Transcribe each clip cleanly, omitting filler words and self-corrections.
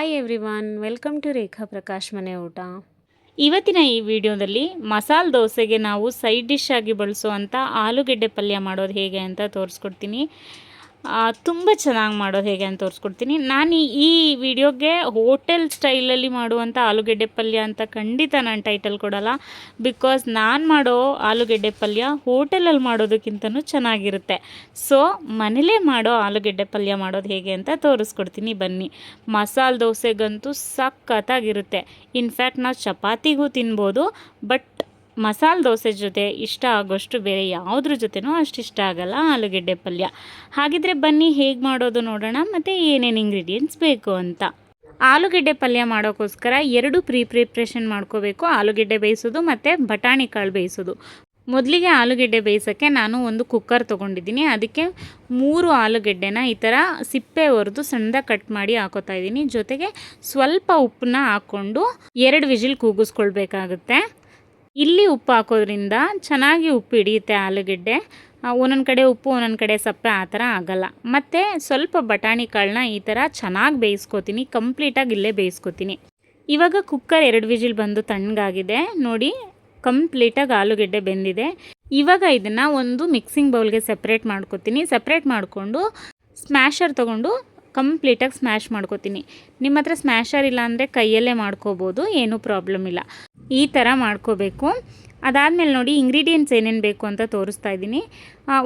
Hi everyone, welcome to ರೇಖಾ ಪ್ರಕಾಶ್ ಮನೆ ಊಟ. ಇವತ್ತಿನ ಈ ವಿಡಿಯೋದಲ್ಲಿ ಮಸಾಲೆ ದೋಸೆಗೆ ನಾವು ಸೈಡ್ ಡಿಶ್ ಆಗಿ ಬಳಸುವಂಥ ಆಲೂಗೆಡ್ಡೆ ಪಲ್ಯ ಮಾಡೋದು ಹೇಗೆ ಅಂತ ತೋರಿಸ್ಕೊಡ್ತೀನಿ. ತುಂಬ ಚೆನ್ನಾಗಿ ಮಾಡೋದು ಹೇಗೆ ಅಂತ ತೋರಿಸ್ಕೊಡ್ತೀನಿ. ನಾನು ಈ ವಿಡಿಯೋಗೆ ಹೋಟೆಲ್ ಸ್ಟೈಲಲ್ಲಿ ಮಾಡುವಂಥ ಆಲೂಗೆಡ್ಡೆ ಪಲ್ಯ ಅಂತ ಖಂಡಿತ ನಾನು ಟೈಟಲ್ ಕೊಡಲ್ಲ. ಬಿಕಾಸ್ ನಾನು ಮಾಡೋ ಆಲೂಗೆಡ್ಡೆ ಪಲ್ಯ ಹೋಟೆಲಲ್ಲಿ ಮಾಡೋದಕ್ಕಿಂತನೂ ಚೆನ್ನಾಗಿರುತ್ತೆ. ಸೊ ಮನೇಲೇ ಮಾಡೋ ಆಲೂಗೆಡ್ಡೆ ಪಲ್ಯ ಮಾಡೋದು ಹೇಗೆ ಅಂತ ತೋರಿಸ್ಕೊಡ್ತೀನಿ ಬನ್ನಿ. ಮಸಾಲೆ ದೋಸೆಗಂತೂ ಸಖತ್ತಾಗಿರುತ್ತೆ. ಇನ್ಫ್ಯಾಕ್ಟ್ ನಾವು ಚಪಾತಿಗೂ ತಿನ್ಬೋದು, ಬಟ್ ಮಸಾಲೆ ದೋಸೆ ಜೊತೆ ಇಷ್ಟ ಆಗೋಷ್ಟು ಬೇರೆ ಯಾವುದ್ರ ಜೊತೆನೂ ಅಷ್ಟು ಇಷ್ಟ ಆಗಲ್ಲ ಆಲೂಗೆಡ್ಡೆ ಪಲ್ಯ. ಹಾಗಿದ್ರೆ ಬನ್ನಿ ಹೇಗೆ ಮಾಡೋದು ನೋಡೋಣ, ಮತ್ತು ಏನೇನು ಇಂಗ್ರೀಡಿಯೆಂಟ್ಸ್ ಬೇಕು ಅಂತ. ಆಲೂಗೆಡ್ಡೆ ಪಲ್ಯ ಮಾಡೋಕ್ಕೋಸ್ಕರ ಎರಡು ಪ್ರಿಪ್ರೇಷನ್ ಮಾಡ್ಕೋಬೇಕು. ಆಲೂಗೆಡ್ಡೆ ಬೇಯಿಸೋದು ಮತ್ತು ಬಟಾಣಿ ಕಾಳು ಬೇಯಿಸೋದು. ಮೊದಲಿಗೆ ಆಲೂಗೆಡ್ಡೆ ಬೇಯಿಸೋಕ್ಕೆ ನಾನು ಒಂದು ಕುಕ್ಕರ್ ತೊಗೊಂಡಿದ್ದೀನಿ. ಅದಕ್ಕೆ 3 ಆಲೂಗೆಡ್ಡೆನ ಈ ಥರ ಸಿಪ್ಪೆ ಹೊರೆದು ಸಣ್ಣದಾಗಿ ಕಟ್ ಮಾಡಿ ಹಾಕೋತಾ ಇದ್ದೀನಿ. ಜೊತೆಗೆ ಸ್ವಲ್ಪ ಉಪ್ಪನ್ನ ಹಾಕ್ಕೊಂಡು 2 ವಿಜಿಲ್ ಕೂಗಿಸ್ಕೊಳ್ಬೇಕಾಗುತ್ತೆ. ಇಲ್ಲಿ ಉಪ್ಪು ಹಾಕೋದ್ರಿಂದ ಚೆನ್ನಾಗಿ ಉಪ್ಪು ಹಿಡಿಯುತ್ತೆ ಆಲೂಗೆಡ್ಡೆ. ಒಂದೊಂದು ಕಡೆ ಉಪ್ಪು ಒಂದೊಂದು ಕಡೆ ಸಪ್ಪೆ ಆ ಥರ ಆಗೋಲ್ಲ. ಮತ್ತು ಸ್ವಲ್ಪ ಬಟಾಣಿ ಕಾಳನ್ನ ಈ ಥರ ಚೆನ್ನಾಗಿ ಬೇಯಿಸ್ಕೊತೀನಿ. ಕಂಪ್ಲೀಟಾಗಿ ಇಲ್ಲೇ ಬೇಯಿಸ್ಕೊತೀನಿ. ಇವಾಗ ಕುಕ್ಕರ್ 2 ವಿಜಿಲ್ ಬಂದು ತಣ್ಣಗಾಗಿದೆ ನೋಡಿ. ಕಂಪ್ಲೀಟಾಗಿ ಆಲೂಗೆಡ್ಡೆ ಬೆಂದಿದೆ. ಇವಾಗ ಇದನ್ನು ಒಂದು ಮಿಕ್ಸಿಂಗ್ ಬೌಲ್ಗೆ ಸಪ್ರೇಟ್ ಮಾಡ್ಕೊತೀನಿ. ಸಪ್ರೇಟ್ ಮಾಡಿಕೊಂಡು ಸ್ಮ್ಯಾಶರ್ ತೊಗೊಂಡು ಕಂಪ್ಲೀಟಾಗಿ ಸ್ಮ್ಯಾಶ್ ಮಾಡ್ಕೊತೀನಿ. ನಿಮ್ಮ ಹತ್ರ ಸ್ಮ್ಯಾಶರ್ ಇಲ್ಲ ಅಂದರೆ ಕೈಯಲ್ಲೇ ಮಾಡ್ಕೋಬೋದು, ಏನೂ ಪ್ರಾಬ್ಲಮ್ ಇಲ್ಲ. ಈ ಥರ ಮಾಡ್ಕೋಬೇಕು. ಅದಾದಮೇಲೆ ನೋಡಿ ಇಂಗ್ರೀಡಿಯೆಂಟ್ಸ್ ಏನೇನು ಬೇಕು ಅಂತ ತೋರಿಸ್ತಾ ಇದ್ದೀನಿ.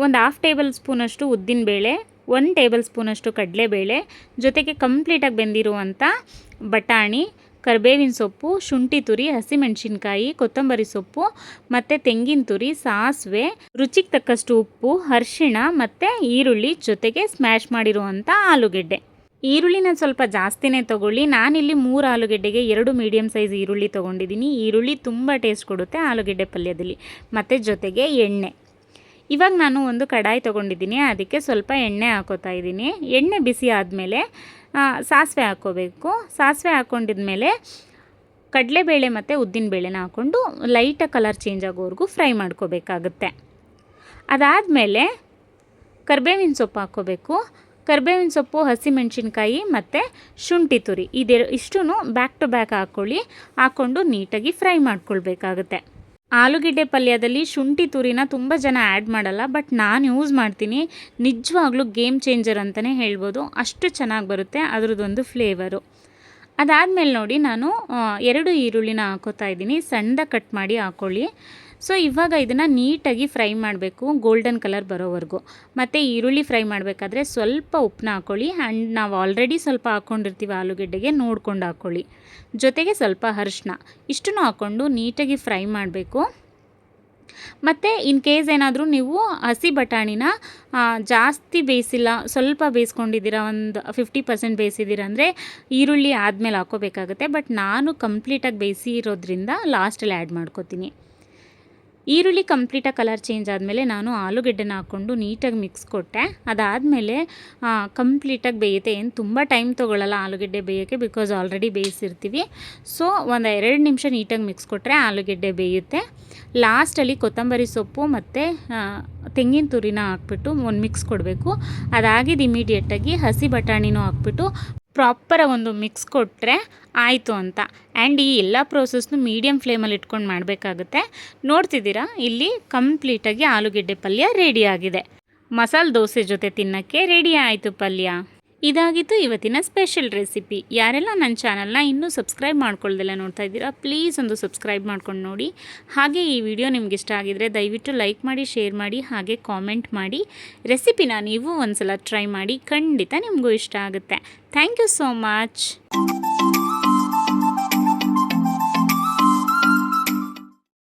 ಒಂದು 1/2 ಟೇಬಲ್ ಸ್ಪೂನಷ್ಟು ಉದ್ದಿನಬೇಳೆ, 1 ಟೇಬಲ್ ಸ್ಪೂನಷ್ಟು ಕಡಲೆಬೇಳೆ, ಜೊತೆಗೆ ಕಂಪ್ಲೀಟಾಗಿ ಬೆಂದಿರುವಂಥ ಬಟಾಣಿ, ಕರಿಬೇವಿನ ಸೊಪ್ಪು, ಶುಂಠಿ ತುರಿ, ಹಸಿಮೆಣಸಿನ್ಕಾಯಿ, ಕೊತ್ತಂಬರಿ ಸೊಪ್ಪು ಮತ್ತು ತೆಂಗಿನ ತುರಿ, ಸಾಸಿವೆ, ರುಚಿಗೆ ತಕ್ಕಷ್ಟು ಉಪ್ಪು, ಅರಿಶಿಣ ಮತ್ತು ಈರುಳ್ಳಿ, ಜೊತೆಗೆ ಸ್ಮ್ಯಾಶ್ ಮಾಡಿರುವಂಥ ಆಲೂಗೆಡ್ಡೆ. ಈರುಳ್ಳಿನ ಸ್ವಲ್ಪ ಜಾಸ್ತಿನೇ ತೊಗೊಳ್ಳಿ. ನಾನಿಲ್ಲಿ 3 ಆಲೂಗೆಡ್ಡೆಗೆ 2 ಮೀಡಿಯಮ್ ಸೈಜ್ ಈರುಳ್ಳಿ ತೊಗೊಂಡಿದ್ದೀನಿ. ಈರುಳ್ಳಿ ತುಂಬ ಟೇಸ್ಟ್ ಕೊಡುತ್ತೆ ಆಲೂಗೆಡ್ಡೆ ಪಲ್ಯದಲ್ಲಿ. ಮತ್ತು ಜೊತೆಗೆ ಎಣ್ಣೆ. ಇವಾಗ ನಾನು ಒಂದು ಕಡಾಯಿ ತೊಗೊಂಡಿದ್ದೀನಿ. ಅದಕ್ಕೆ ಸ್ವಲ್ಪ ಎಣ್ಣೆ ಹಾಕೋತಾ ಇದ್ದೀನಿ. ಎಣ್ಣೆ ಬಿಸಿ ಆದಮೇಲೆ ಸಾಸಿವೆ ಹಾಕ್ಕೋಬೇಕು. ಸಾಸಿವೆ ಹಾಕ್ಕೊಂಡಿದ್ಮೇಲೆ ಕಡಲೆಬೇಳೆ ಮತ್ತು ಉದ್ದಿನಬೇಳೆನ ಹಾಕ್ಕೊಂಡು ಲೈಟಾಗಿ ಕಲರ್ ಚೇಂಜ್ ಆಗೋವರೆಗೂ ಫ್ರೈ ಮಾಡ್ಕೋಬೇಕಾಗುತ್ತೆ. ಅದಾದಮೇಲೆ ಕರಿಬೇವಿನ ಸೊಪ್ಪು ಹಾಕ್ಕೋಬೇಕು. ಕರಿಬೇವಿನ ಸೊಪ್ಪು, ಹಸಿಮೆಣಸಿನ್ಕಾಯಿ ಮತ್ತು ಶುಂಠಿ ತುರಿ ಇಷ್ಟೂ ಬ್ಯಾಕ್ ಟು ಬ್ಯಾಕ್ ಹಾಕ್ಕೊಂಡು ನೀಟಾಗಿ ಫ್ರೈ ಮಾಡ್ಕೊಳ್ಬೇಕಾಗುತ್ತೆ. ಆಲೂಗೆಡ್ಡೆ ಪಲ್ಯದಲ್ಲಿ ಶುಂಠಿ ತುರಿನ ತುಂಬ ಜನ ಆ್ಯಡ್ ಮಾಡಲ್ಲ, ಬಟ್ ನಾನು ಯೂಸ್ ಮಾಡ್ತೀನಿ. ನಿಜವಾಗ್ಲೂ ಗೇಮ್ ಚೇಂಜರ್ ಅಂತಲೇ ಹೇಳ್ಬೋದು. ಅಷ್ಟು ಚೆನ್ನಾಗಿ ಬರುತ್ತೆ ಅದರದ್ದೊಂದು ಫ್ಲೇವರು. ಅದಾದಮೇಲೆ ನೋಡಿ ನಾನು 2 ಈರುಳ್ಳಿನ ಹಾಕೋತಾ ಇದ್ದೀನಿ. ಸಣ್ಣದಾಗಿ ಕಟ್ ಮಾಡಿ ಹಾಕ್ಕೊಳ್ಳಿ. ಸೊ ಇವಾಗ ಇದನ್ನು ನೀಟಾಗಿ ಫ್ರೈ ಮಾಡಬೇಕು, ಗೋಲ್ಡನ್ ಕಲರ್ ಬರೋವರೆಗೂ. ಮತ್ತು ಈರುಳ್ಳಿ ಫ್ರೈ ಮಾಡಬೇಕಾದ್ರೆ ಸ್ವಲ್ಪ ಉಪ್ಪನ್ನ ಹಾಕ್ಕೊಳ್ಳಿ. ಆ್ಯಂಡ್ ನಾವು ಆಲ್ರೆಡಿ ಸ್ವಲ್ಪ ಹಾಕ್ಕೊಂಡಿರ್ತೀವಿ ಆಲೂಗೆಡ್ಡೆಗೆ, ನೋಡ್ಕೊಂಡು ಹಾಕ್ಕೊಳ್ಳಿ. ಜೊತೆಗೆ ಸ್ವಲ್ಪ ಅರಿಶಿನ, ಇಷ್ಟನ್ನು ಹಾಕ್ಕೊಂಡು ನೀಟಾಗಿ ಫ್ರೈ ಮಾಡಬೇಕು. ಮತ್ತು ಇನ್ ಕೇಸ್ ಏನಾದರೂ ನೀವು ಹಸಿ ಬಟಾಣಿನ ಜಾಸ್ತಿ ಬೇಯಿಸಿಲ್ಲ, ಸ್ವಲ್ಪ ಬೇಯಿಸ್ಕೊಂಡಿದ್ದೀರಾ, ಒಂದು 50% ಬೇಯಿಸಿದ್ದೀರ ಅಂದರೆ ಈರುಳ್ಳಿ ಆದಮೇಲೆ ಹಾಕ್ಕೋಬೇಕಾಗುತ್ತೆ. ಬಟ್ ನಾನು ಕಂಪ್ಲೀಟಾಗಿ ಬೇಯಿಸಿ ಇರೋದ್ರಿಂದ ಲಾಸ್ಟಲ್ಲಿ ಆ್ಯಡ್ ಮಾಡ್ಕೋತೀನಿ. ಈರುಳ್ಳಿ ಕಂಪ್ಲೀಟಾಗಿ ಕಲರ್ ಚೇಂಜ್ ಆದಮೇಲೆ ನಾನು ಆಲೂಗೆಡ್ಡೆನ ಹಾಕ್ಕೊಂಡು ನೀಟಾಗಿ ಮಿಕ್ಸ್ ಕೊಟ್ಟೆ. ಅದಾದಮೇಲೆ ಕಂಪ್ಲೀಟಾಗಿ ಬೇಯುತ್ತೆ. ಏನು ತುಂಬ ಟೈಮ್ ತೊಗೊಳ್ಳಲ್ಲ ಆಲೂಗೆಡ್ಡೆ ಬೇಯೋಕ್ಕೆ, ಬಿಕಾಸ್ ಆಲ್ರೆಡಿ ಬೇಯಿಸಿರ್ತೀವಿ. ಸೊ ಒಂದು 2 ನಿಮಿಷ ನೀಟಾಗಿ ಮಿಕ್ಸ್ ಕೊಟ್ಟರೆ ಆಲೂಗೆಡ್ಡೆ ಬೇಯುತ್ತೆ. ಲಾಸ್ಟಲ್ಲಿ ಕೊತ್ತಂಬರಿ ಸೊಪ್ಪು ಮತ್ತು ತೆಂಗಿನ ತುರಿನ ಹಾಕ್ಬಿಟ್ಟು ಒಂದು ಮಿಕ್ಸ್ ಕೊಡಬೇಕು. ಅದಾಗಿದ್ದು ಇಮಿಡಿಯೇಟಾಗಿ ಹಸಿ ಬಟಾಣಿನೂ ಹಾಕ್ಬಿಟ್ಟು ಪ್ರಾಪರಾಗಿ ಒಂದು ಮಿಕ್ಸ್ ಕೊಟ್ಟರೆ ಆಯಿತು ಅಂತ. ಆ್ಯಂಡ್ ಈ ಎಲ್ಲ ಪ್ರೋಸೆಸ್ನು ಮೀಡಿಯಮ್ ಫ್ಲೇಮಲ್ಲಿ ಇಟ್ಕೊಂಡು ಮಾಡಬೇಕಾಗುತ್ತೆ. ನೋಡ್ತಿದ್ದೀರಾ, ಇಲ್ಲಿ ಕಂಪ್ಲೀಟಾಗಿ ಆಲೂಗೆಡ್ಡೆ ಪಲ್ಯ ರೆಡಿಯಾಗಿದೆ. ಮಸಾಲೆ ದೋಸೆ ಜೊತೆ ತಿನ್ನೋಕ್ಕೆ ರೆಡಿ ಆಯಿತು ಪಲ್ಯ. ಇದಾಗಿತ್ತು ಇವತ್ತಿನ ಸ್ಪೆಷಲ್ ರೆಸಿಪಿ. ಯಾರೆಲ್ಲ ನನ್ನ ಚಾನಲ್ನ ಇನ್ನೂ ಸಬ್ಸ್ಕ್ರೈಬ್ ಮಾಡ್ಕೊಳ್ದೆಲ್ಲ ನೋಡ್ತಾ ಇದ್ದೀರಾ, ಪ್ಲೀಸ್ ಒಂದು ಸಬ್ಸ್ಕ್ರೈಬ್ ಮಾಡ್ಕೊಂಡು ನೋಡಿ. ಹಾಗೆ ಈ ವಿಡಿಯೋ ನಿಮ್ಗೆ ಇಷ್ಟ ಆಗಿದರೆ ದಯವಿಟ್ಟು ಲೈಕ್ ಮಾಡಿ, ಶೇರ್ ಮಾಡಿ, ಹಾಗೆ ಕಾಮೆಂಟ್ ಮಾಡಿ. ರೆಸಿಪಿನ ನೀವು ಒಂದು ಸಲ ಟ್ರೈ ಮಾಡಿ, ಖಂಡಿತ ನಿಮಗೂ ಇಷ್ಟ ಆಗುತ್ತೆ. Thank you so much.